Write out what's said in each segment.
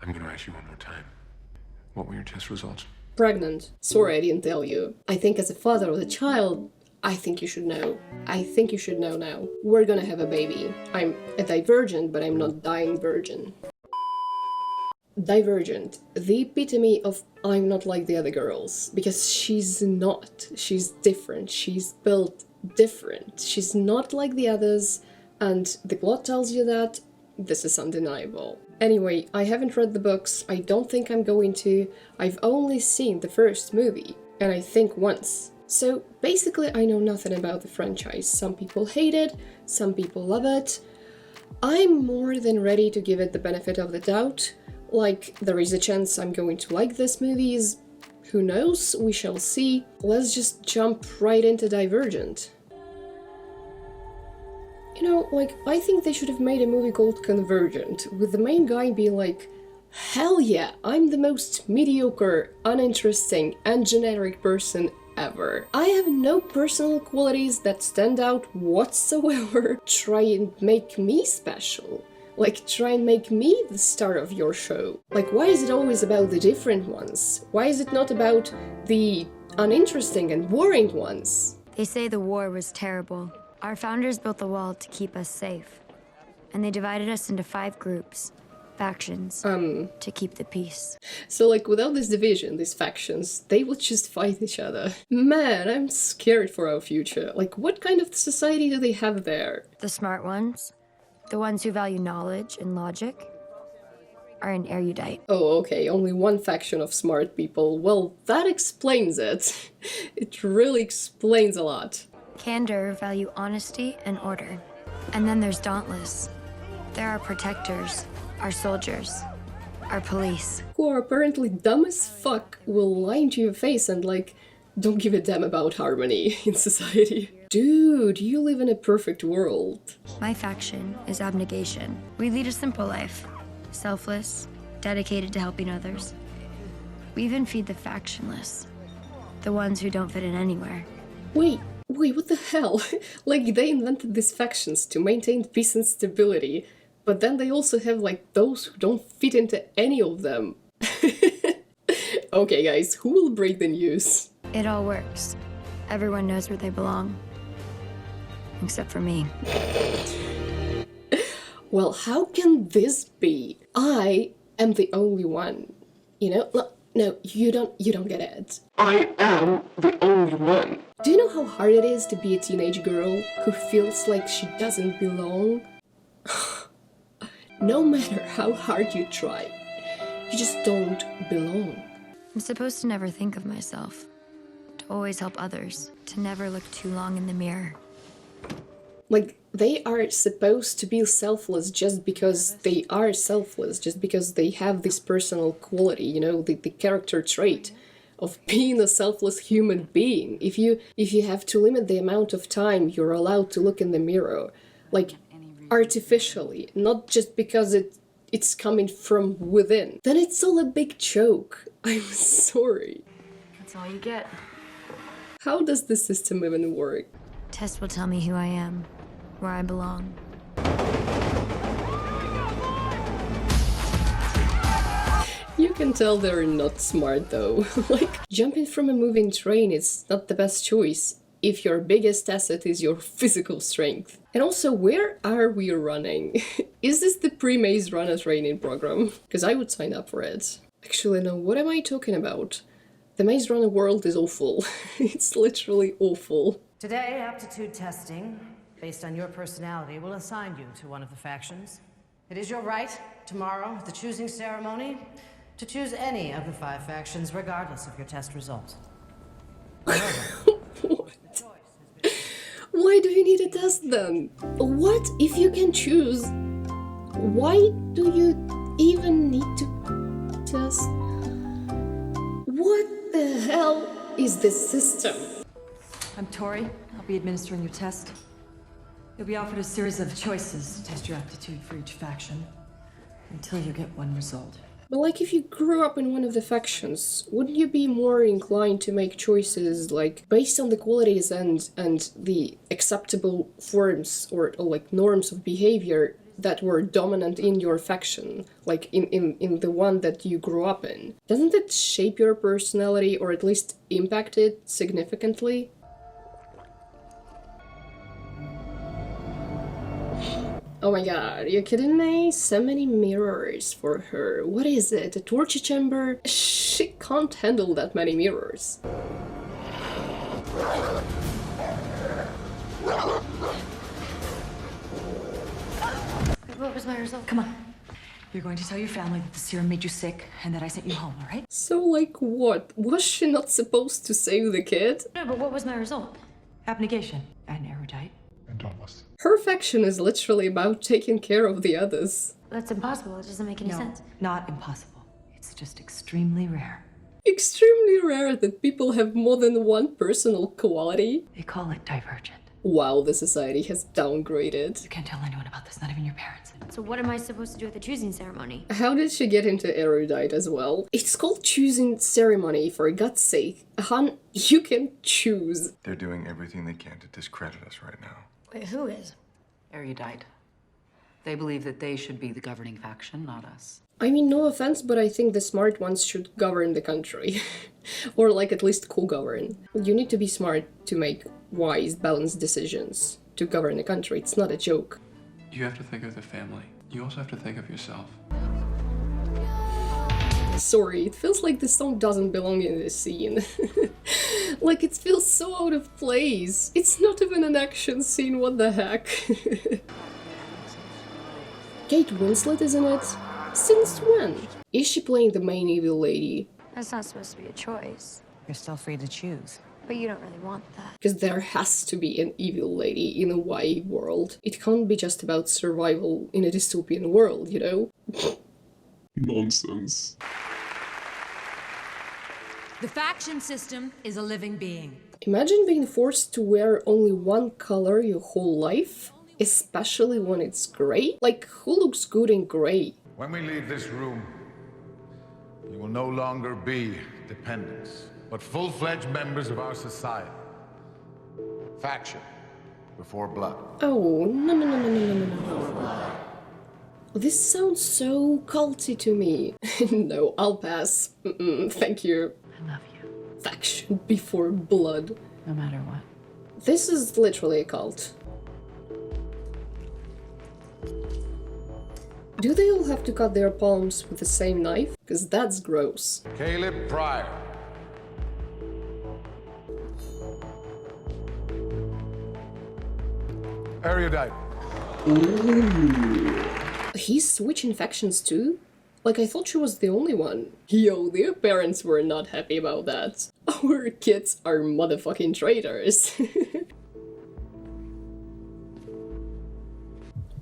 I'm gonna ask you one more time. What were your test results? Pregnant. Sorry, I didn't tell you. I think as a father of a child, I think you should know. I think you should know now. We're gonna have a baby. I'm a divergent, but I'm not dying virgin. Divergent. The epitome of I'm not like the other girls. Because she's not. She's different. She's built different. She's not like the others, and the plot tells you that. This is undeniable. Anyway, I haven't read the books, I don't think I'm going to. I've only seen the first movie, and I think once. So basically I know nothing about the franchise. Some people hate it, some people love it. I'm more than ready to give it the benefit of the doubt. Like, there is a chance I'm going to like this movies. Who knows? We shall see. Let's just jump right into Divergent. You know, like, I think they should have made a movie called Convergent, with the main guy being like, hell yeah, I'm the most mediocre, uninteresting, and generic person ever. I have no personal qualities that stand out whatsoever. Try and make me special. Like, try and make me the star of your show. Like, why is it always about the different ones? Why is it not about the uninteresting and boring ones? They say the war was terrible. Our founders built the wall to keep us safe. And they divided us into 5 groups, factions, to keep the peace. So, like, without this division, these factions, they would just fight each other. Man, I'm scared for our future. Like, what kind of society do they have there? The smart ones, the ones who value knowledge and logic, are an erudite. Oh, okay, only one faction of smart people. Well, that explains it. It really explains a lot. Candor value honesty and order. And then there's Dauntless. They're our protectors, our soldiers, our police. Who are apparently dumb as fuck, will lie to your face and, like, don't give a damn about harmony in society. Dude, you live in a perfect world. My faction is abnegation. We lead a simple life, selfless, dedicated to helping others. We even feed the factionless, the ones who don't fit in anywhere. Wait, what the hell? Like, they invented these factions to maintain peace and stability, but then they also have, like, those who don't fit into any of them. Okay, guys, who will break the news? It all works. Everyone knows where they belong. Except for me. Well, how can this be? I am the only one. You know? No, you don't get it. I am the only one. Do you know how hard it is to be a teenage girl who feels like she doesn't belong? No matter how hard you try, you just don't belong. I'm supposed to never think of myself, to always help others, to never look too long in the mirror. Like, they are supposed to be selfless just because they are selfless, just because they have this personal quality, you know, the character trait of being a selfless human being. If you have to limit the amount of time you're allowed to look in the mirror, like, artificially, not just because it's coming from within, then it's all a big joke. I'm sorry. That's all you get. How does this system even work? Test will tell me who I am, where I belong. You can tell they're not smart though. Like, jumping from a moving train is not the best choice if your biggest asset is your physical strength. And also, where are we running? Is this the pre-Maze Runner training program? Because I would sign up for it. Actually, no, what am I talking about? The Maze Runner world is awful. It's literally awful. Today, aptitude testing, based on your personality, will assign you to one of the factions. It is your right, tomorrow, at the choosing ceremony, to choose any of the 5 factions, regardless of your test result. What? Why do you need a test then? What if you can choose? Why do you even need to test? What the hell is this system? I'm Tori. I'll be administering your test. You'll be offered a series of choices to test your aptitude for each faction, until you get one result. But like, if you grew up in one of the factions, wouldn't you be more inclined to make choices, like, based on the qualities and the acceptable forms or like norms of behavior that were dominant in your faction, like in the one that you grew up in, doesn't it shape your personality or at least impact it significantly? Oh my god, are you kidding me? So many mirrors for her. What is it? A torture chamber? She can't handle that many mirrors. What was my result? Come on. You're going to tell your family that the serum made you sick and that I sent you home, all right? So, like, what? Was she not supposed to save the kid? No, but what was my result? Abnegation and erudite. And Dauntless. Her faction is literally about taking care of the others. That's impossible. It doesn't make any sense. Not impossible. It's just extremely rare. Extremely rare that people have more than one personal quality. They call it divergent. Wow, the society has downgraded. You can't tell anyone about this, not even your parents. So what am I supposed to do at the choosing ceremony? How did she get into erudite as well? It's called choosing ceremony, for God's sake. Han, you can choose. They're doing everything they can to discredit us right now. Wait, who is? Erudite. They believe that they should be the governing faction, not us. I mean, no offense, but I think the smart ones should govern the country. Or, like, at least co-govern. You need to be smart to make wise, balanced decisions to govern the country. It's not a joke. You have to think of the family. You also have to think of yourself. Sorry, it feels like this song doesn't belong in this scene. Like, it feels so out of place. It's not even an action scene, what the heck? Kate Winslet, isn't it? Since when? Is she playing the main evil lady? That's not supposed to be a choice. You're still free to choose. But you don't really want that. Because there has to be an evil lady in a YA world. It can't be just about survival in a dystopian world, you know? Nonsense. The faction system is a living being. Imagine being forced to wear only one color your whole life, especially when it's gray. Like, who looks good in gray? When we leave this room, you will no longer be dependents, but full-fledged members of our society. Faction before blood. Oh, no. This sounds so culty to me. No, I'll pass. Thank you. I love you, Faction before blood. no matter what. This is literally a cult. Do they all have to cut their palms with the same knife? Because that's gross. Caleb Pryor. Erudite. He's switching factions too? Like, I thought she was the only one. Yo, their parents were not happy about that. Our kids are motherfucking traitors.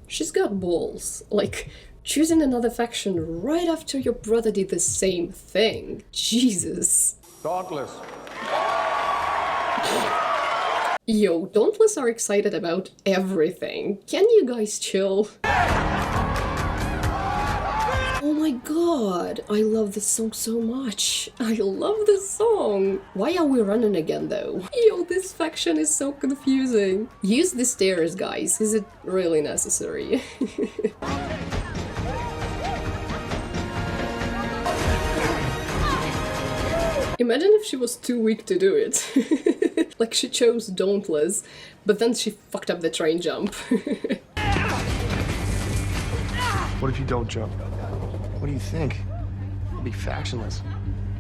She's got balls. Like, choosing another faction right after your brother did the same thing. Jesus. Dauntless. Yo, Dauntless are excited about everything. Can you guys chill? Oh my god, I love this song so much. I love this song. Why are we running again though? Yo, this faction is so confusing. Use the stairs, guys. Is it really necessary? Imagine if she was too weak to do it. Like, she chose Dauntless, but then she fucked up the train jump. What if you don't jump? What do you think? You'll be factionless.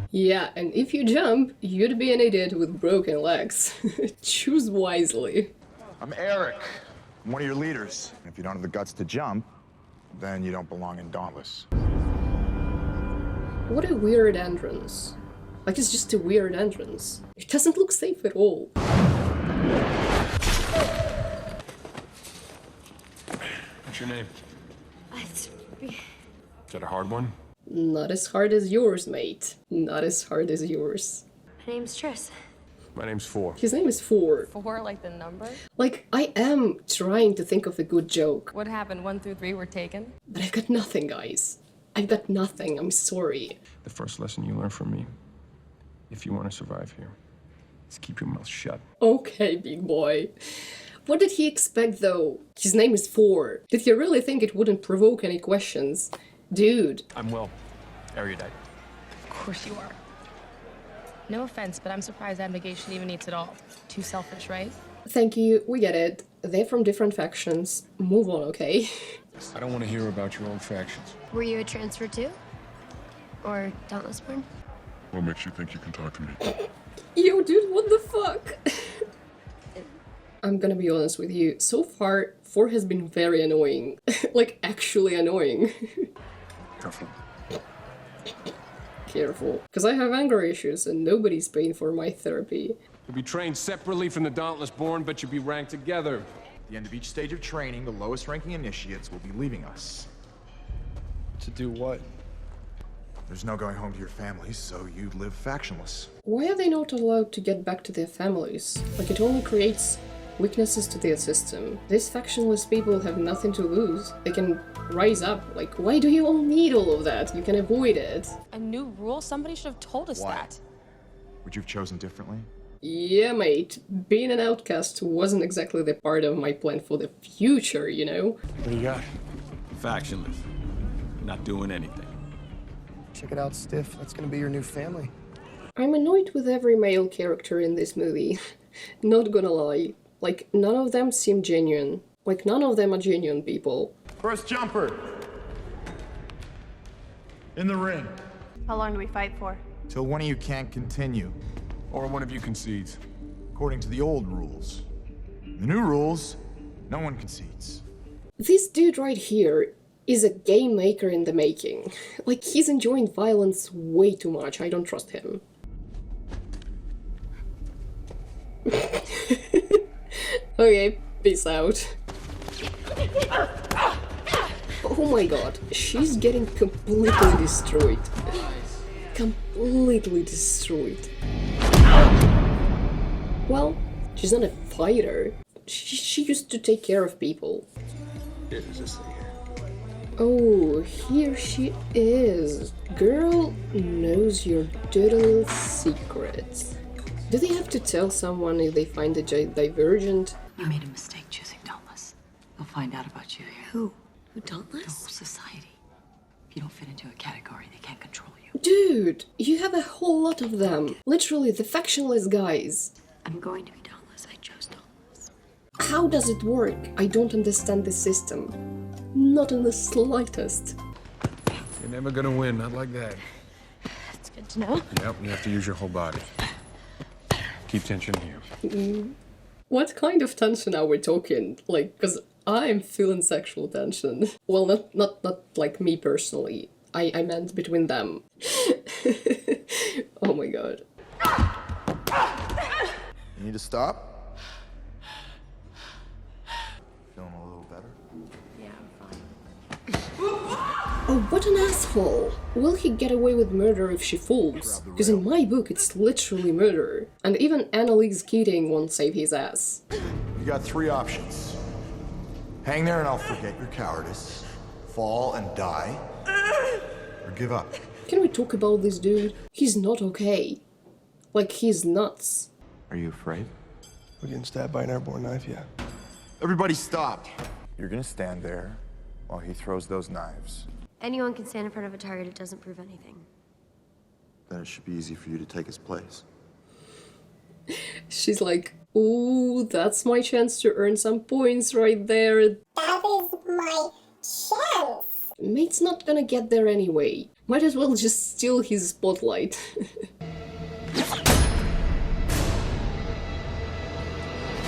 Yeah, and if you jump, you'd be an idiot with broken legs. Choose wisely. I'm Eric. I'm one of your leaders. If you don't have the guts to jump, then you don't belong in Dauntless. What a weird entrance. Like, it's just a weird entrance. It doesn't look safe at all. What's your name? It's... Is that a hard one? Not as hard as yours, mate. Not as hard as yours. My name's Tris. My name's Four. His name is Four. Four, like the number? Like, I am trying to think of a good joke. What happened? 1 through 3 were taken? But I've got nothing, guys. I've got nothing, I'm sorry. The first lesson you learn from me, if you want to survive here, is keep your mouth shut. Okay, big boy. What did he expect though? His name is 4. Did he really think it wouldn't provoke any questions? Dude. I'm well. Erudite. Of course you are. No offense, but I'm surprised Abnegation even eats it all. Too selfish, right? Thank you, we get it. They're from different factions. Move on, okay? I don't want to hear about your own factions. Were you a transfer too? Or Dauntless born? What makes you think you can talk to me? Yo, dude, what the fuck? I'm gonna be honest with you. So far, 4 has been very annoying. Like, actually annoying. Careful. Careful. Because I have anger issues and nobody's paying for my therapy. You'll be trained separately from the Dauntless born, but you'll be ranked together. At the end of each stage of training, the lowest ranking initiates will be leaving us. To do what? There's no going home to your families, so you live factionless. Why are they not allowed to get back to their families? Like, it only creates weaknesses to their system. These factionless people have nothing to lose. They can rise up. Like, why do you all need all of that? You can avoid it. A new rule? Somebody should have told us Why? that. Would you have chosen differently? Yeah, mate. Being an outcast wasn't exactly the part of my plan for the future, you know? What do you got? Factionless. Not doing anything. Check it out, Stiff. That's gonna be your new family. I'm annoyed with every male character in this movie. Not gonna lie. Like, none of them seem genuine. Like, none of them are genuine people. First jumper! In the ring. How long do we fight for? Till one of you can't continue. Or one of you concedes. According to the old rules. The new rules, no one concedes. This dude right here is a game maker in the making. Like, he's enjoying violence way too much. I don't trust him. Okay, peace out. Oh my god, she's getting completely destroyed. Completely destroyed. Well, she's not a fighter. She used to take care of people. Oh, here she is. Girl knows your dirty little secrets. Do they have to tell someone if they find a Divergent? You made a mistake choosing Dauntless. They'll find out about you here. Who? Dauntless? The whole society. If you don't fit into a category, they can't control you. Dude, you have a whole lot of them. Literally, the factionless guys. I'm going to be Dauntless. I chose Dauntless. How does it work? I don't understand the system. Not in the slightest. You're never gonna win, not like that. That's good to know. Yep, you have to use your whole body. Keep tension here. What kind of tension are we talking? Like, because I'm feeling sexual tension. Well, not like me personally. I meant between them. Oh my god. You need to stop? Feeling a little better? Yeah, I'm fine. Oh, what an asshole! Will he get away with murder if she falls? Because in my book, it's literally murder. And even Annalise Keating won't save his ass. You got 3 options. Hang there and I'll forget your cowardice. Fall and die. Or give up. Can we talk about this dude? He's not okay. Like, he's nuts. Are you afraid? We're getting stabbed by an airborne knife, yeah. Everybody stop. You're gonna stand there while he throws those knives. Anyone can stand in front of a target. It doesn't prove anything. Then it should be easy for you to take his place. She's like, ooh, that's my chance to earn some points right there. That is my chance. Mate's not gonna get there anyway. Might as well just steal his spotlight.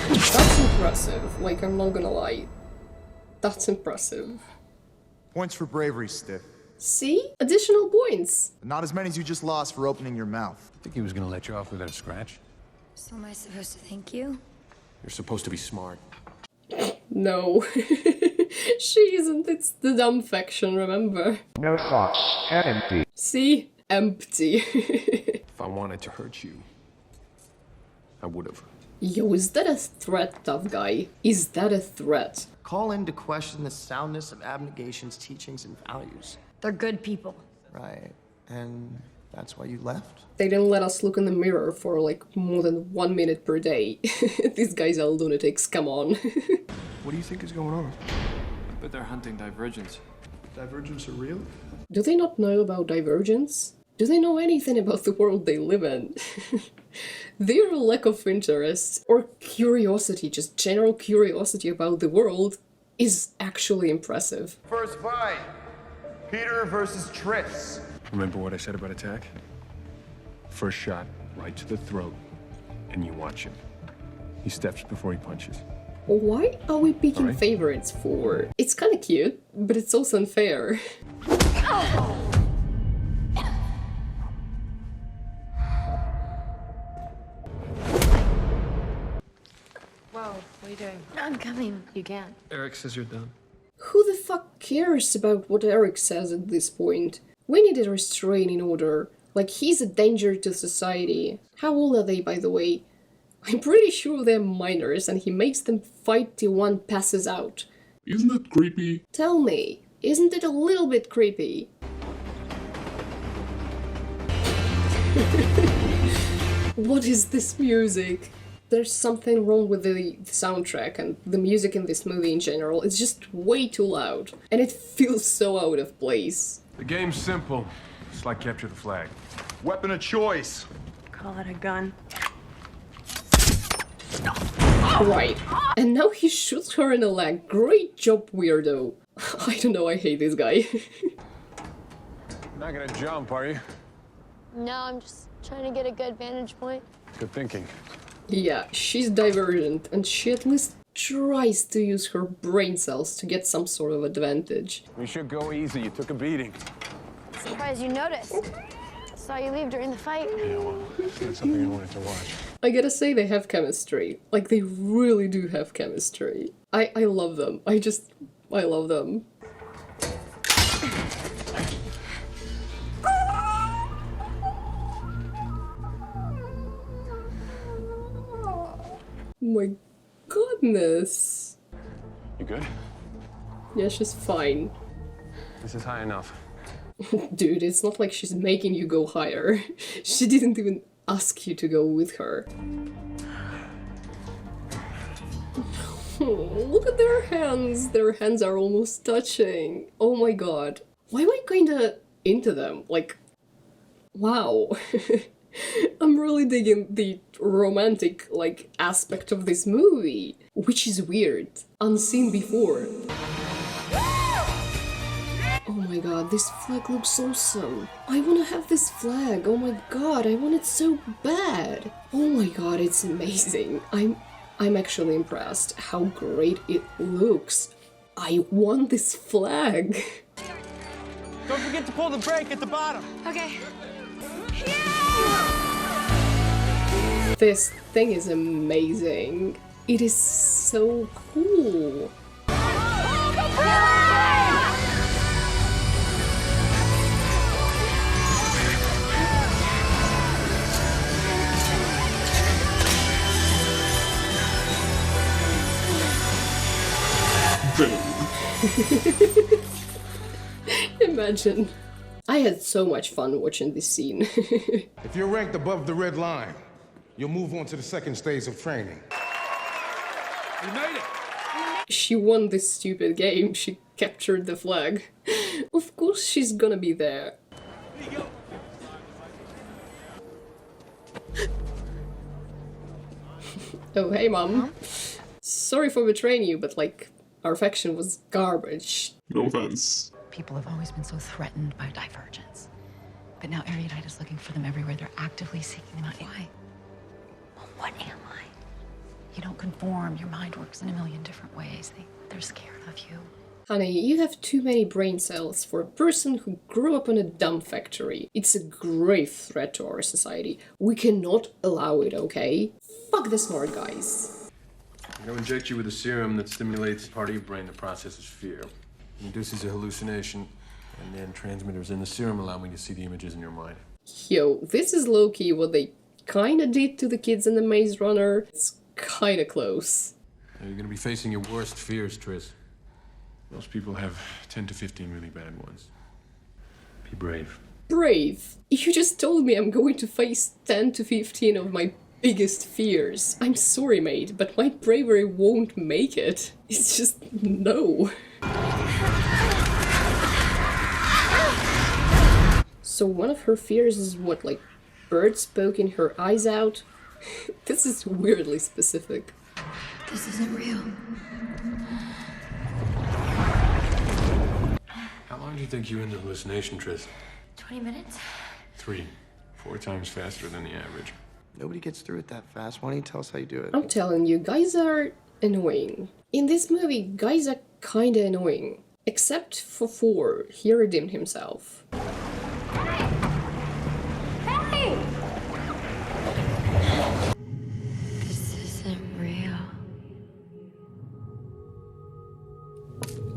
That's impressive. Like, I'm not gonna lie. That's impressive. Points for bravery, Stiff. See? Additional points. But not as many as you just lost for opening your mouth. I think he was gonna let you off without a scratch. So am I supposed to thank you? You're supposed to be smart. No. She isn't. It's the dumb faction, remember? No thoughts. Head empty. See? Empty. If I wanted to hurt you, I would have. Yo, is that a threat, tough guy? Is that a threat? Call in to question the soundness of Abnegation's teachings and values. They're good people. Right. And That's why you left? They didn't let us look in the mirror for like more than 1 minute per day. These guys are lunatics, come on. What do you think is going on? But they're hunting Divergence. Divergence Revealed? Do they not know about Divergence? Do they know anything about the world they live in? Their lack of interest or curiosity, just general curiosity about the world, is actually impressive. First fight, Peter versus Triss. Remember what I said about attack? First shot, right to the throat, and you watch him. He steps before he punches. Why are we picking favorites for? It's kinda cute, but it's also unfair. Whoa, what are you doing? I'm coming. You can't. Eric says you're done. Who the fuck cares about what Eric says at this point? We need a restraining order. Like, he's a danger to society. How old are they, by the way? I'm pretty sure they're minors, and he makes them fight till one passes out. Isn't that creepy? Tell me, isn't it a little bit creepy? What is this music? There's something wrong with the soundtrack and the music in this movie in general. It's just way too loud, and it feels so out of place. The game's simple. It's like capture the flag. Weapon of choice. Call it a gun. Right. And now he shoots her in the leg. Great job, weirdo. I don't know, I hate this guy. Not gonna jump, are you? No, I'm just trying to get a good vantage point. Good thinking. Yeah, she's divergent, and she at least tries to use her brain cells to get some sort of advantage. We should go easy. You took a beating. Surprised you noticed. Saw you leave during the fight. Yeah, well, that's something I wanted to watch. I gotta say, they have chemistry. Like, they really do have chemistry. I love them. I love them. My goodness. You good? Yeah, she's fine. This is high enough. Dude, it's not like she's making you go higher. She didn't even ask you to go with her. Look at their hands. Their hands are almost touching. Oh my god. Why am I kinda into them? Like, wow. I'm really digging the romantic, like, aspect of this movie, which is weird. Unseen before. Oh my god, this flag looks awesome. I wanna have this flag. Oh my god, I want it so bad. Oh my god, it's amazing. I'm actually impressed how great it looks. I want this flag. Don't forget to pull the brake at the bottom. Okay. This thing is amazing. It is so cool. Imagine. I had so much fun watching this scene. If you're ranked above the red line, you'll move on to the second stage of training. We made it! She won this stupid game. She captured the flag. Of course she's gonna be there. Oh, hey, Mom. Sorry for betraying you, but, like, our faction was garbage. No offense. People have always been so threatened by Divergence. But now Erudite is looking for them everywhere. They're actively seeking them out. Why? Well, what am I? You don't conform. Your mind works in a million different ways. They're scared of you. Honey, you have too many brain cells for a person who grew up in a dumb factory. It's a grave threat to our society. We cannot allow it, okay? Fuck the smart guys. I'm gonna inject you with a serum that stimulates part of your brain that processes fear. Induces a hallucination, and then transmitters in the serum allow me to see the images in your mind. Yo, this is low-key what they kinda did to the kids in the Maze Runner. It's kinda close. Now you're gonna be facing your worst fears, Triss. Most people have 10 to 15 really bad ones. Be brave. brave. You just told me I'm going to face 10 to 15 of my biggest fears. I'm sorry, mate, but my bravery won't make it. It's just no. So one of her fears is what, like birds poking her eyes out? This is weirdly specific. This isn't real. How long do you think you were in the hallucination, Tris? 20 minutes? 3. 4 times faster than the average. Nobody gets through it that fast. Why don't you tell us how you do it? I'm telling you, guys are annoying. In this movie, guys are kinda annoying. Except for 4, he redeemed himself. Hey! This isn't real.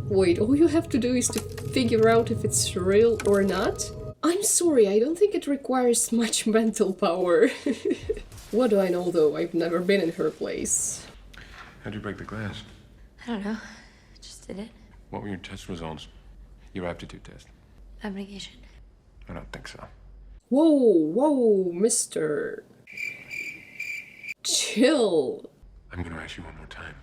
Wait, all you have to do is to figure out if it's real or not? I'm sorry, I don't think it requires much mental power. What do I know though? I've never been in her place. How'd you break the glass? I don't know. Just did it. What were your test results? Your aptitude test? Abnegation. I don't think so. Whoa, mister. Chill. I'm gonna ask you one more time.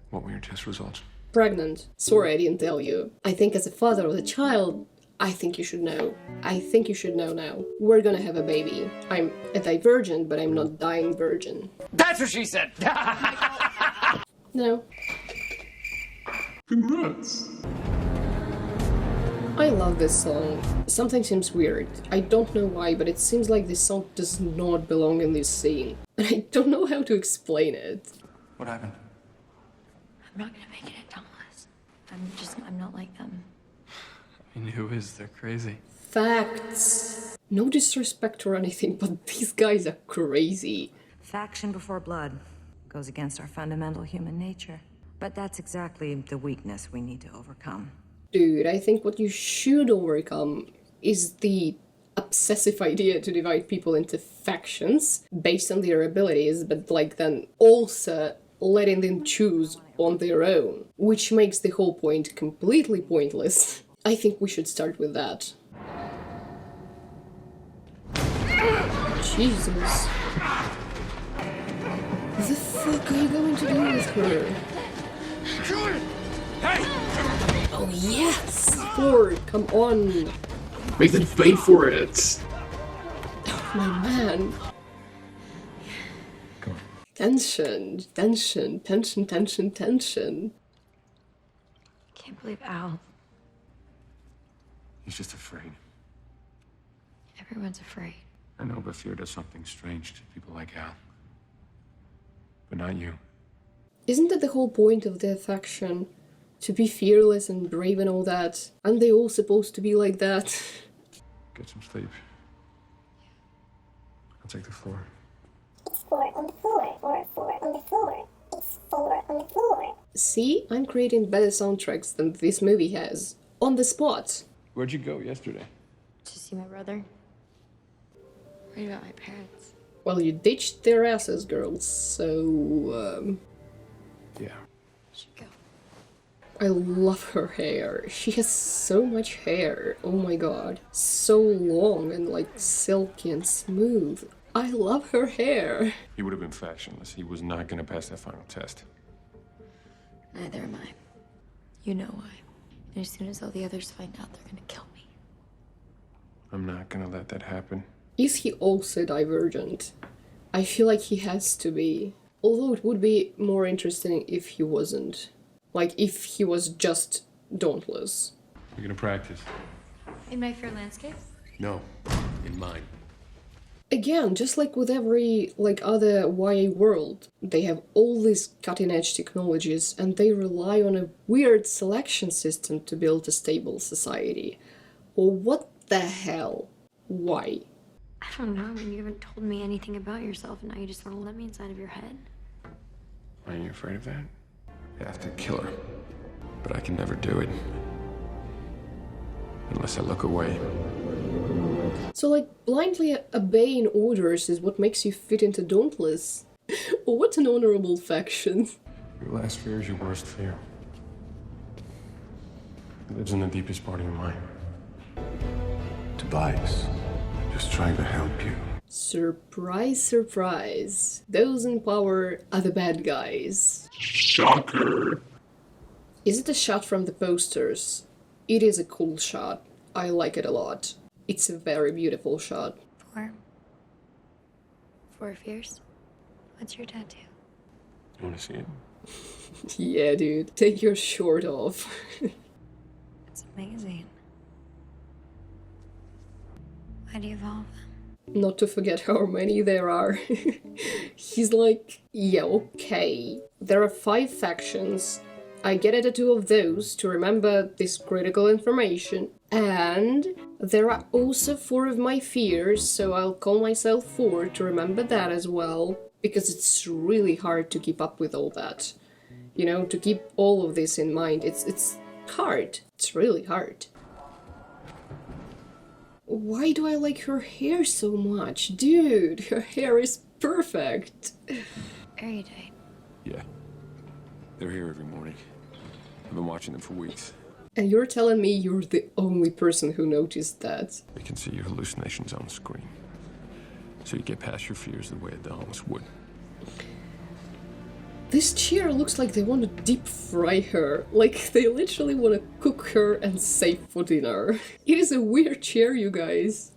What were your test results? Pregnant. Sorry I didn't tell you. I think as a father of the child, I think you should know. I think you should know now. We're gonna have a baby. I'm a divergent, but I'm not dying virgin. That's what she said! No. Congrats. I love this song. Something seems weird. I don't know why, but it seems like this song does not belong in this scene. And I don't know how to explain it. What happened? I'm not gonna make it at Dauntless. I'm not like them. I mean, who is? They're crazy. Facts. No disrespect or anything, but these guys are crazy. Faction before blood goes against our fundamental human nature. But that's exactly the weakness we need to overcome. Dude, I think what you should overcome is the obsessive idea to divide people into factions based on their abilities, but like then also letting them choose on their own, which makes the whole point completely pointless. I think we should start with that. Jesus. What the fuck are you going to do with her? Hey! Oh yes! Ford, come on! Make them fight for it. Oh, my man. Come on. Tension. I can't believe Al. He's just afraid. Everyone's afraid. I know, but fear does something strange to people like Al. But not you. Isn't that the whole point of their faction? To be fearless and brave and all that? Aren't they all supposed to be like that? Get some sleep. I'll take the floor. It's 4 on the floor, or 4 on the floor. It's 4 on the floor. See? I'm creating better soundtracks than this movie has. On the spot. Where'd you go yesterday? To see my brother. Worried about my parents. Well, you ditched their asses, girls, so, Yeah. Should go. I love her hair. She has so much hair. Oh my god. So long and like silky and smooth. I love her hair. He would have been factionless. He was not gonna pass that final test. Neither am I. You know why. And as soon as all the others find out, they're gonna kill me. I'm not gonna let that happen. Is he also divergent? I feel like he has to be. Although it would be more interesting if he wasn't. Like, if he was just Dauntless. You're gonna practice? In my fair landscape? No, in mine. Again, just like with every, like, other YA world, they have all these cutting-edge technologies and they rely on a weird selection system to build a stable society. Or what the hell? Why? I don't know. I mean, you haven't told me anything about yourself, and now you just want to let me inside of your head. Aren't you afraid of that? I have to kill her. But I can never do it. Unless I look away. So, like, blindly obeying orders is what makes you fit into Dauntless? Or what an honorable faction. Your last fear is your worst fear. It lives in the deepest part of your mind. To advice. Just trying to help you. Surprise, surprise. Those in power are the bad guys. Shocker. Is it a shot from the posters? It is a cool shot. I like it a lot. It's a very beautiful shot. Four fears? What's your tattoo? You want to see it? Yeah, dude. Take your short off. It's amazing. Why do you have all of them? Not to forget how many there are. He's like, yeah, okay. There are 5 factions. I get a tattoo of those to remember this critical information. And there are also 4 of my fears, so I'll call myself 4 to remember that as well. Because it's really hard to keep up with all that. You know, to keep all of this in mind. It's hard. It's really hard. Why do I like her hair so much? Dude, her hair is perfect. Erudite. Yeah. They're here every morning. I've been watching them for weeks. And you're telling me you're the only person who noticed that? They can see your hallucinations on the screen. So you get past your fears the way a Dauntless would. This chair looks like they want to deep fry her. Like, they literally want to cook her and save for dinner. It is a weird chair, you guys.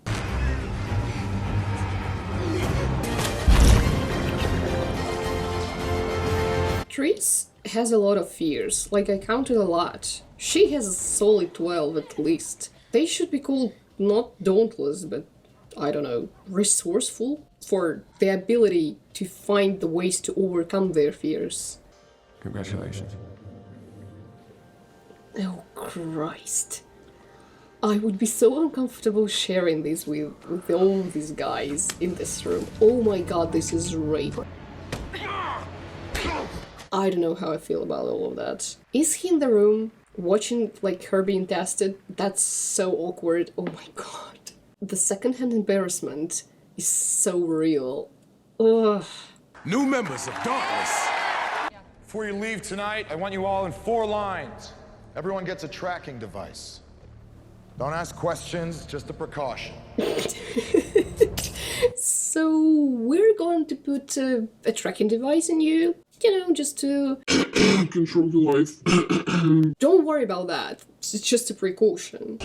Tris has a lot of fears. Like, I counted a lot. She has a solid 12 at least. They should be called not Dauntless, but I don't know, resourceful? For the ability to find the ways to overcome their fears. Congratulations. Oh, Christ. I would be so uncomfortable sharing this with all these guys in this room. Oh my god, this is rape. I don't know how I feel about all of that. Is he in the room watching, like, her being tested? That's so awkward. Oh my god. The secondhand embarrassment is so real. Ugh. New members of Dauntless. Before you leave tonight, I want you all in 4 lines. Everyone gets a tracking device. Don't ask questions, just a precaution. So we're going to put a tracking device in you, you know, just to control your life. Don't worry about that. It's just a precaution.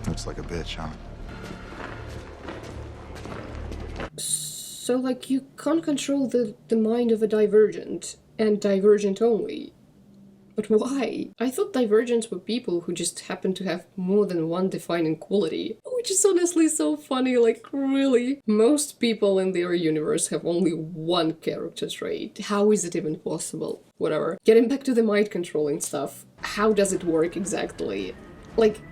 Looks like a bitch, huh? So, like, you can't control the mind of a Divergent, and Divergent only. But why? I thought Divergents were people who just happen to have more than one defining quality. Which is honestly so funny, like, really? Most people in their universe have only one character trait. How is it even possible? Whatever. Getting back to the mind controlling stuff. How does it work exactly? Like,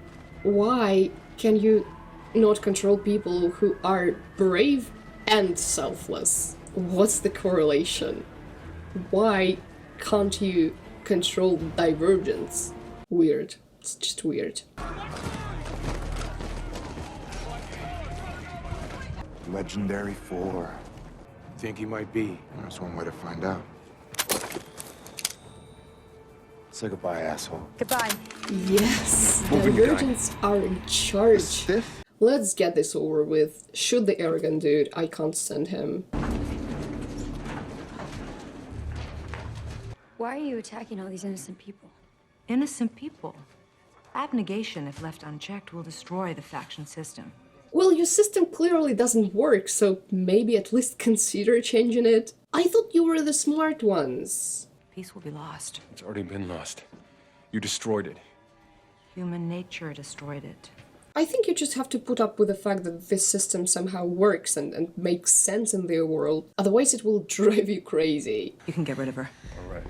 why can you not control people who are brave and selfless? What's the correlation? Why can't you control Divergence? Weird. It's just weird. Legendary 4. Think he might be? There's one way to find out. Say goodbye, asshole. Goodbye. Yes, Divergents are in charge. Let's get this over with. Shoot the arrogant dude. I can't stand him. Why are you attacking all these innocent people? Innocent people? Abnegation, if left unchecked, will destroy the faction system. Well, your system clearly doesn't work, so maybe at least consider changing it. I thought you were the smart ones. Peace will be lost. It's already been lost. You destroyed it. Human nature destroyed it. I think you just have to put up with the fact that this system somehow works and makes sense in their world. Otherwise it will drive you crazy. You can get rid of her. All right.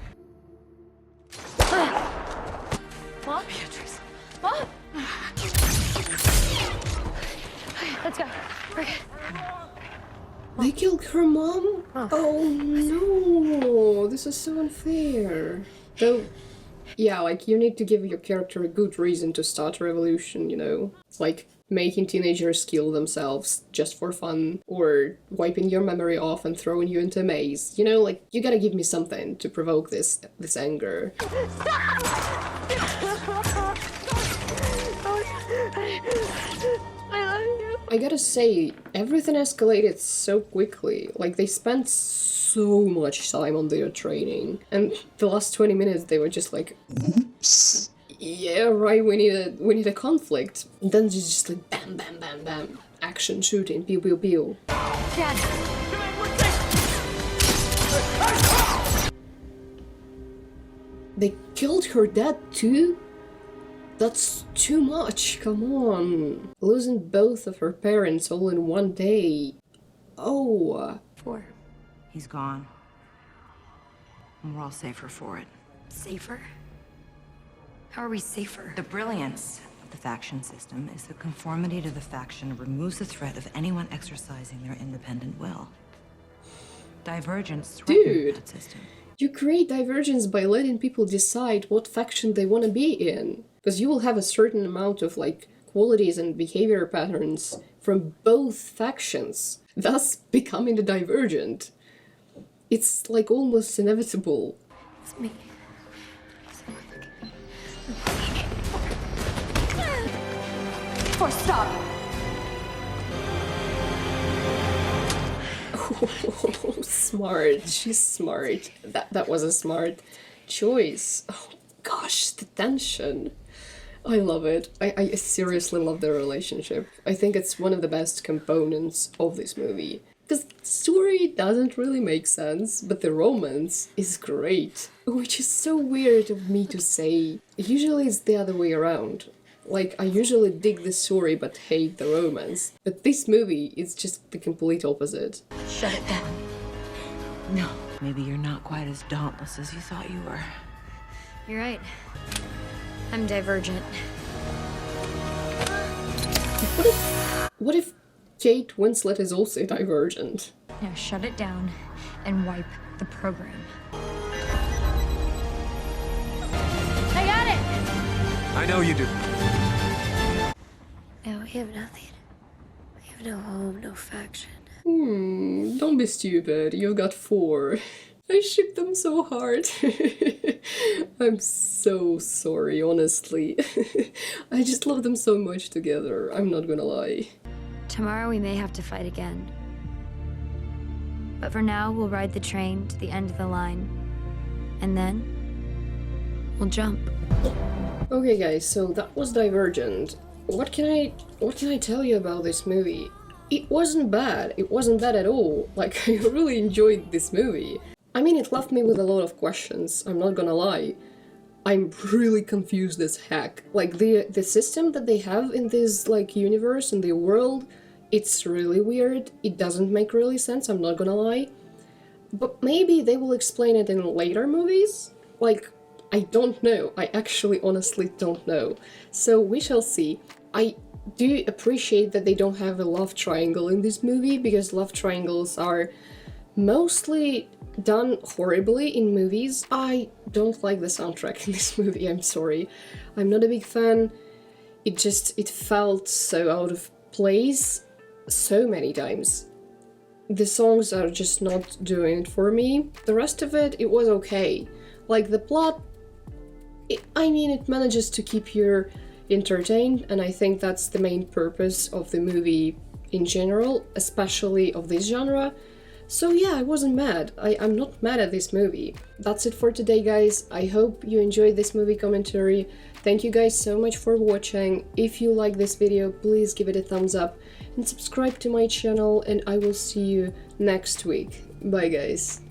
Mom? Beatrice. Mom? Let's go. We're good. They killed her mom? Oh no, this is so unfair. Though, yeah, like, you need to give your character a good reason to start a revolution, you know? It's like making teenagers kill themselves just for fun, or wiping your memory off and throwing you into a maze. You know, like, you gotta give me something to provoke this anger. Stop! I gotta say, everything escalated so quickly. Like, they spent so much time on their training, and the last 20 minutes they were just like, oops. Yeah, right, we need a conflict. And then it's just like bam, bam, bam, bam. Action, shooting, pew, pew, pew. Dad! They killed her dad too? That's too much, come on. Losing both of her parents all in one day. Oh. 4. He's gone. And we're all safer for it. Safer? How are we safer? The brilliance of the faction system is that conformity to the faction removes the threat of anyone exercising their independent will. Divergence threatens that system. You create divergence by letting people decide what faction they want to be in. Because you will have a certain amount of, like, qualities and behavior patterns from both factions, thus becoming a divergent. It's, like, almost inevitable. It's me. Stop! Oh, smart. She's smart. That was a smart choice. Oh gosh, the tension. I love it. I seriously love their relationship. I think it's one of the best components of this movie. Because the story doesn't really make sense, but the romance is great. Which is so weird of me to say. Usually it's the other way around. Like, I usually dig the story but hate the romance. But this movie is just the complete opposite. Shut it down. No. Maybe you're not quite as dauntless as you thought you were. You're right. I'm divergent. What if Kate Winslet is also divergent? Now shut it down and wipe the program. I got it! I know you do. Now we have nothing. We have no home, no faction. Don't be stupid. You've got 4. I ship them so hard. I'm so sorry, honestly. I just love them so much together, I'm not gonna lie. Tomorrow we may have to fight again. But for now, we'll ride the train to the end of the line. And then, we'll jump. Okay guys, so that was Divergent. What can I tell you about this movie? It wasn't bad. It wasn't bad at all. Like, I really enjoyed this movie. I mean, it left me with a lot of questions, I'm not gonna lie. I'm really confused as heck. Like, the system that they have in this, like, universe, in the world, it's really weird. It doesn't make really sense, I'm not gonna lie. But maybe they will explain it in later movies? Like, I don't know. I actually honestly don't know. So we shall see. I do appreciate that they don't have a love triangle in this movie, because love triangles are mostly done horribly in movies. I don't like the soundtrack in this movie, I'm sorry. I'm not a big fan. It felt so out of place so many times. The songs are just not doing it for me. The rest of it was okay. Like, the plot, it manages to keep you entertained, and I think that's the main purpose of the movie in general, especially of this genre. So yeah, I wasn't mad. I'm not mad at this movie. That's it for today, guys. I hope you enjoyed this movie commentary. Thank you guys so much for watching. If you like this video, please give it a thumbs up and subscribe to my channel, and I will see you next week. Bye, guys.